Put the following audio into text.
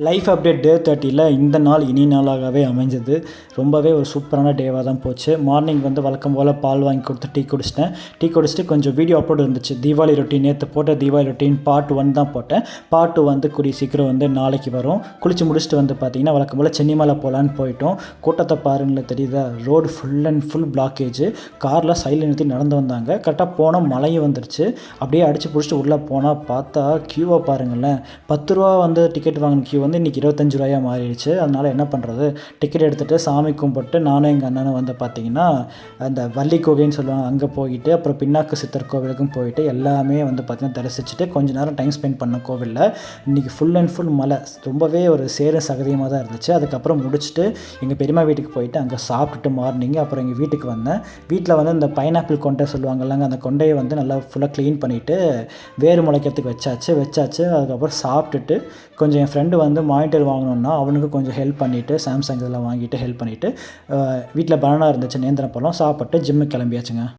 Life update டே 30ல் இந்த நாள் இனி நாளாகவே அமைஞ்சது. ரொம்பவே ஒரு சூப்பரான டேவாக தான் போச்சு. மார்னிங் வழக்கம் போல் பால் வாங்கி கொடுத்து டீ குடிச்சிட்டேன். டீ குடிச்சிட்டு கொஞ்சம் வீடியோ அப்லோட் இருந்துச்சு. தீபாவளி ரொட்டீன் நேற்று போட்ட தீபாவளி ரொட்டீன் பார்ட் 1 தான் போட்டேன். பார்ட் 2 கூடிய சீக்கிரம் நாளைக்கு வரும். குளிச்சு முடிச்சுட்டு பார்த்தீங்கன்னா வழக்கம் போல் சென்னிமலை போகலான்னு போயிட்டோம். கூட்டத்தை பாருங்களேன், தெரியுதா? Road full and full blockage. காரில் சைடில் நிறுத்தி நடந்து வந்தாங்க. கரெக்டாக போனால் மழையும் வந்துருச்சு. அப்படியே அடித்து பிடிச்சிட்டு உள்ளே போனால் பார்த்தா க்யூவை பாருங்களேன். 10 ரூபா டிக்கெட் வாங்கின க்யூ இன்றைக்கி 25 ரூபாயாக மாறிடுச்சு. அதனால் என்ன பண்ணுறது, டிக்கெட் எடுத்துகிட்டு சாமி கும்பிட்டு நானும் எங்கள் அண்ணனும் பார்த்திங்கன்னா அந்த வள்ளி கோகைன்னு சொல்லுவாங்க, அங்கே போயிட்டு அப்புறம் பின்னாக்கு சித்தர் கோவிலுக்கும் போயிட்டு எல்லாமே பார்த்திங்கன்னா தரிசிச்சுட்டு கொஞ்சம் நேரம் டைம் ஸ்பெண்ட் பண்ண கோவிலில். இன்றைக்கி ஃபுல் அண்ட் ஃபுல் மழை, ரொம்பவே ஒரு சேர சகதியமாக தான் இருந்துச்சு. அதுக்கப்புறம் முடிச்சுட்டு எங்கள் பெரியம்மா வீட்டுக்கு போயிட்டு அங்கே சாப்பிட்டுட்டு மார்னிங் அப்புறம் எங்கள் வீட்டுக்கு வந்தேன். வீட்டில் இந்த பைனாப்பிள் கொண்டை சொல்லுவாங்கல்லங்க, அந்த கொண்டையை நல்லா ஃபுல்லாக க்ளீன் பண்ணிவிட்டு வேறு முளைக்கிறதுக்கு வச்சாச்சு. அதுக்கப்புறம் சாப்பிட்டுட்டு கொஞ்சம் என் ஃப்ரெண்டு மானிட்டர் வாங்கணுன்னா அவனுக்கு கொஞ்சம் ஹெல்ப் பண்ணிவிட்டு சாம்சங் இதெல்லாம் வாங்கிட்டு ஹெல்ப் பண்ணிவிட்டு வீட்டில் பனானா இருந்துச்சு, நேந்திரம் பழம் சாப்பிட்டு ஜிம்முக்கு கிளம்பியாச்சுங்க.